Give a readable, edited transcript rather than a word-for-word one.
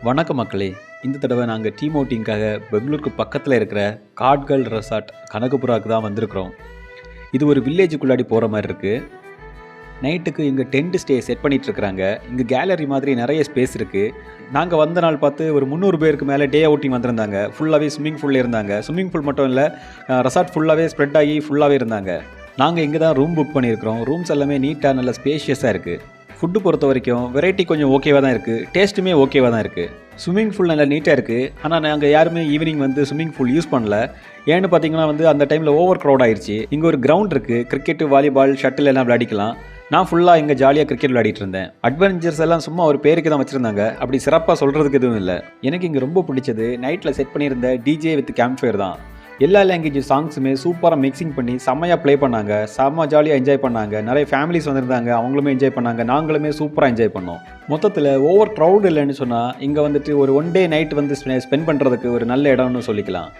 வணக்கம் மக்களே. இந்த தடவை நாங்கள் டீம் அவுட்டிங்காக பெங்களூருக்கு பக்கத்தில் இருக்கிற காட்கல் ரெசார்ட் கனகபுராவுக்கு தான் வந்திருக்கிறோம். இது ஒரு வில்லேஜுக்குள்ளாடி போகிற மாதிரி இருக்குது. நைட்டுக்கு இங்கே டென்ட் ஸ்டே செட் பண்ணிகிட்ருக்குறாங்க. இங்கே கேலரி மாதிரி நிறைய ஸ்பேஸ் இருக்குது. நாங்கள் வந்த நாள் பார்த்து ஒரு 300 பேருக்கு மேலே டே அவுட்டிங் வந்திருந்தாங்க. ஃபுல்லாகவே ஸ்விம்மிங் ஃபூலில் இருந்தாங்க. ஸ்விம்மிங் ஃபூல் மட்டும் இல்லை, ரெசார்ட் ஃபுல்லாகவே ஸ்ப்ரெட் ஆகி ஃபுல்லாகவே இருந்தாங்க. நாங்கள் இங்கே தான் ரூம் புக் பண்ணியிருக்கிறோம். ரூம்ஸ் எல்லாமே நீட்டாக நல்ல ஸ்பேஷியஸாக இருக்குது. ஃபுட்டு பொறுத்த வரைக்கும் வெரைட்டி கொஞ்சம் ஓகேவாக தான் இருக்குது. டேஸ்ட்டுமே ஓகேவாக தான் இருக்குது. ஸ்விம்மிங் பூல் நல்லா நீட்டாக இருக்குது. ஆனால் நாங்கள் யாருமே ஈவினிங் வந்து ஸ்விம்மிங் பூல் யூஸ் பண்ணல. ஏன்னு பார்த்தீங்கன்னா அந்த டைமில் ஓவர் க்ரௌட் ஆயிடுச்சு. இங்கே ஒரு கிரவுண்ட் இருக்குது. கிரிக்கெட்டு, வாலிபால், ஷட்டில் எல்லாம் விளையாடிக்கலாம். நான் ஃபுல்லாக இங்கே ஜாலியாக கிரிக்கெட் விளையாடிட்டு இருந்தேன். அட்வென்ச்சர்ஸ் எல்லாம் சும்மா ஒரு பேருக்கு தான் வச்சுருந்தாங்க. அப்படி சிறப்பாக சொல்கிறதுக்கு எதுவும் இல்லை. எனக்கு இங்கே ரொம்ப பிடிச்சது நைட்டில் செட் பண்ணியிருந்த டிஜே வித் கேம்ப் ஃபயர் தான். எல்லா லாங்குவேஜ் சாங்ஸுமே சூப்பராக மிக்சிங் பண்ணி செம்மையாக ப்ளே பண்ணாங்க. செம்ம ஜாலியாக என்ஜாய் பண்ணாங்க. நிறைய ஃபேமிலிஸ் வந்திருந்தாங்க, அவங்களுமே என்ஜாய் பண்ணாங்க. நாங்களுமே சூப்பராக என்ஜாய் பண்ணோம். மொத்தத்தில் ஓவர் க்ரௌட் இல்லைன்னு சொன்னால் இங்கே வந்துட்டு ஒரு 1 டே நைட் வந்து ஸ்பெண்ட் பண்ணுறதுக்கு ஒரு நல்ல இடம்னு சொல்லிக்கலாம்.